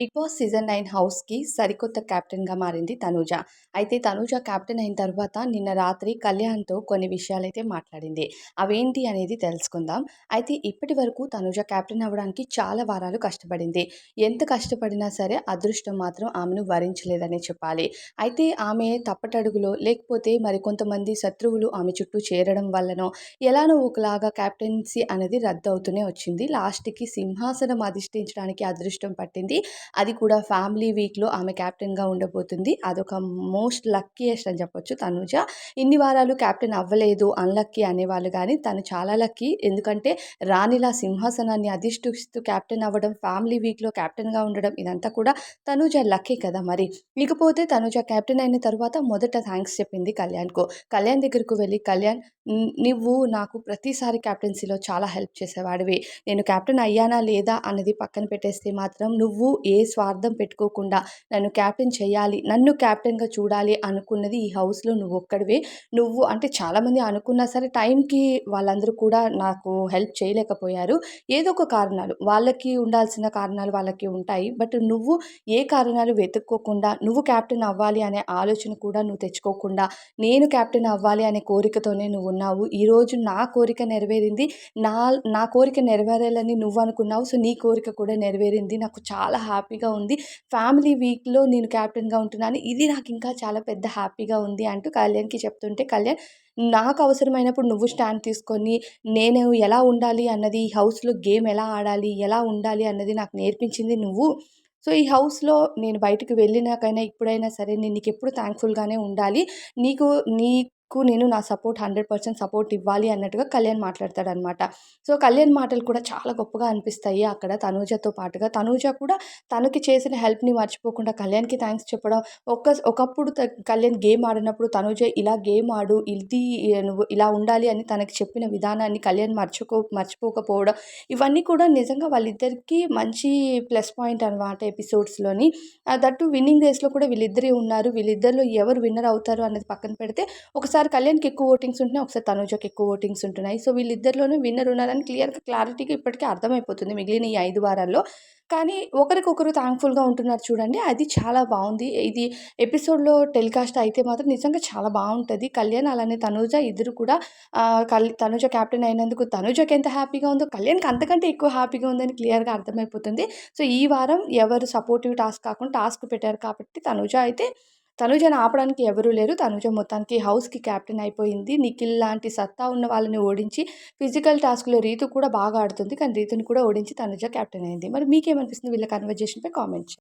Big boss season 9 హౌస్‌కి సరికొత్త కెప్టెన్‌గా మారింది తనూజ. అయితే తనూజ కెప్టెన్ అయిన తర్వాత నిన్న రాత్రి కళ్యాణ్‌తో కొన్ని విషయాలైతే మాట్లాడింది. అవేంటి అనేది తెలుసుకుందాం. అయితే ఇప్పటి వరకు తనూజ కెప్టెన్ అవ్వడానికి చాలా వారాలు కష్టపడింది. ఎంత కష్టపడినా సరే అదృష్టం మాత్రం ఆమెను వరించలేదనే చెప్పాలి. అయితే ఆమె తప్పటడుగులో లేకపోతే మరికొంతమంది శత్రువులు ఆమె చుట్టూ చేరడం వల్లనో ఎలానో ఒకలాగా కెప్టెన్సీ అనేది రద్దవుతూనే వచ్చింది. లాస్ట్‌కి సింహాసనం అధిష్ఠించడానికి అదృష్టం పట్టింది. అది కూడా ఫ్యామిలీ వీక్‌లో ఆమె కెప్టెన్‌గా ఉండబోతుంది. అదొక మోస్ట్ లక్కీయెస్ట్ అని చెప్పొచ్చు తనూజ. ఇన్ని వారాలు కెప్టెన్ అవ్వలేదు, అన్‌లక్కీ అనేవాళ్ళు గానీ, తను చాలా లక్కీ. ఎందుకంటే రాణిలా సింహాసనాన్ని అధిష్టిస్తూ కెప్టెన్ అవ్వడం, ఫ్యామిలీ వీక్‌లో కెప్టెన్‌గా ఉండడం ఇదంతా కూడా తనూజ లక్కీ కదా మరి. ఇకపోతే తనూజ కెప్టెన్ అయిన తరువాత మొదట థాంక్స్ చెప్పింది కళ్యాణ్‌కు. కళ్యాణ్ దగ్గరకు వెళ్లి, "కళ్యాణ్, నువ్వు నాకు ప్రతిసారి కెప్టెన్సీలో చాలా హెల్ప్ చేసేవాడివి. నేను కెప్టెన్ అయ్యానా లేదా అన్నది పక్కన పెట్టేస్తే మాత్రం నువ్వు ఏ స్వార్థం పెట్టుకోకుండా నన్ను క్యాప్టెన్ చేయాలి, నన్ను క్యాప్టెన్‌గా చూడాలి అనుకున్నది ఈ హౌస్‌లో నువ్వొక్కడివే. నువ్వు అంటే చాలామంది అనుకున్నా సరే టైంకి వాళ్ళందరూ కూడా నాకు హెల్ప్ చేయలేకపోయారు. ఏదో ఒక కారణాలు వాళ్ళకి ఉండాల్సిన కారణాలు వాళ్ళకి ఉంటాయి. బట్ నువ్వు ఏ కారణాలు వెతుక్కోకుండా నువ్వు క్యాప్టెన్ అవ్వాలి అనే ఆలోచన కూడా నువ్వు తెచ్చుకోకుండా నేను క్యాప్టెన్ అవ్వాలి అనే కోరికతోనే నువ్వున్నావు. ఈరోజు నా కోరిక నెరవేరింది. నా నా కోరిక నెరవేరాలని నువ్వనుకున్నావు. సో, నీ కోరిక కూడా నెరవేరింది. నాకు చాలా హ్యాపీగా ఉంది. ఫ్యామిలీ వీక్‌లో నేను క్యాప్టెన్‌గా ఉంటున్నాను. ఇది నాకింకా చాలా పెద్ద హ్యాపీగా ఉంది అంటూ కళ్యాణ్‌కి చెప్తుంటే, కళ్యాణ్, నాకు అవసరమైనప్పుడు నువ్వు స్టాండ్ తీసుకొని, నేను ఎలా ఉండాలి అన్నది, ఈ హౌస్‌లో గేమ్ ఎలా ఆడాలి, ఎలా ఉండాలి అన్నది నాకు నేర్పించింది నువ్వు. సో, ఈ హౌస్‌లో నేను బయటికి వెళ్ళినాకైనా, ఇప్పుడైనా సరే నేను నీకెప్పుడు థాంక్‌ఫుల్‌గానే ఉండాలి. నీకు నేను నా సపోర్ట్ 100% సపోర్ట్ ఇవ్వాలి అన్నట్టుగా కళ్యాణ్ మాట్లాడతాడనమాట. సో, కళ్యాణ్ మాటలు కూడా చాలా గొప్పగా అనిపిస్తాయి అక్కడ తనూజతో పాటుగా. తనూజ కూడా తనకి చేసిన హెల్ప్‌ని మర్చిపోకుండా కళ్యాణ్‌కి థాంక్స్ చెప్పడం. ఒకప్పుడు కళ్యాణ్ గేమ్ ఆడినప్పుడు తనూజ ఇలా గేమ్ ఆడు, ఇది నువ్వు ఇలా ఉండాలి అని తనకి చెప్పిన విధానాన్ని కళ్యాణ్ మర్చిపోకపోవడం. ఇవన్నీ కూడా నిజంగా వాళ్ళిద్దరికీ మంచి ప్లస్ పాయింట్ అనమాట ఎపిసోడ్స్‌లోని. దట్ టూ విన్నింగ్ రేస్‌లో కూడా వీళ్ళిద్దరే ఉన్నారు. వీళ్ళిద్దరిలో ఎవరు విన్నర్ అవుతారు అన్నది పక్కన పెడితే, ఒకసారి కళ్యాణ్‌కి ఎక్కువ ఓటింగ్స్ ఉంటున్నాయి. ఒకసారి తనూజకి ఎక్కువ ఓటింగ్స్ ఉంటున్నాయి. సో, వీళ్ళిద్దరిలోనూ విన్నర్ ఉన్నారని క్లారిటీగా ఇప్పటికే అర్థమైపోతుంది మిగిలిన ఈ 5 వారాల్లో. కానీ ఒకరికొకరు థాంక్‌ఫుల్‌గా ఉంటున్నారు చూడండి. అది చాలా బావుంది. ఇది ఎపిసోడ్‌లో టెలికాస్ట్ అయితే మాత్రం నిజంగా చాలా బావుంటది. కళ్యాణ్ అలానే తనూజ ఇద్దరు కూడా తనూజ కెప్టెన్ అయినందుకు తనూజకి ఎంత హ్యాపీగా ఉందో, కళ్యాణ్‌కి అంతకంటే ఎక్కువ హ్యాపీగా ఉందని క్లియర్‌గా అర్థమైపోతుంది. సో, ఈ వారం ఎవరు సపోర్టివ్ టాస్క్ కాకుండా టాస్క్ పెట్టారు కాబట్టి తనూజని ఆపడానికి ఎవరు లేరు. తనూజ మొత్తానికి హౌస్‌కి కెప్టెన్ అయిపోయింది. నిఖిల్ లాంటి సత్తా ఉన్న వాళ్ళని ఓడించి, ఫిజికల్ టాస్క్‌లో రీతు కూడా బాగా ఆడుతుంది. కానీ రీతుని కూడా ఓడించి తనూజ కెప్టెన్ అయింది. మరి మీకేమనిపిస్తుంది వీళ్ళ కన్వర్జేషన్‌పై కామెంట్ చేయండి.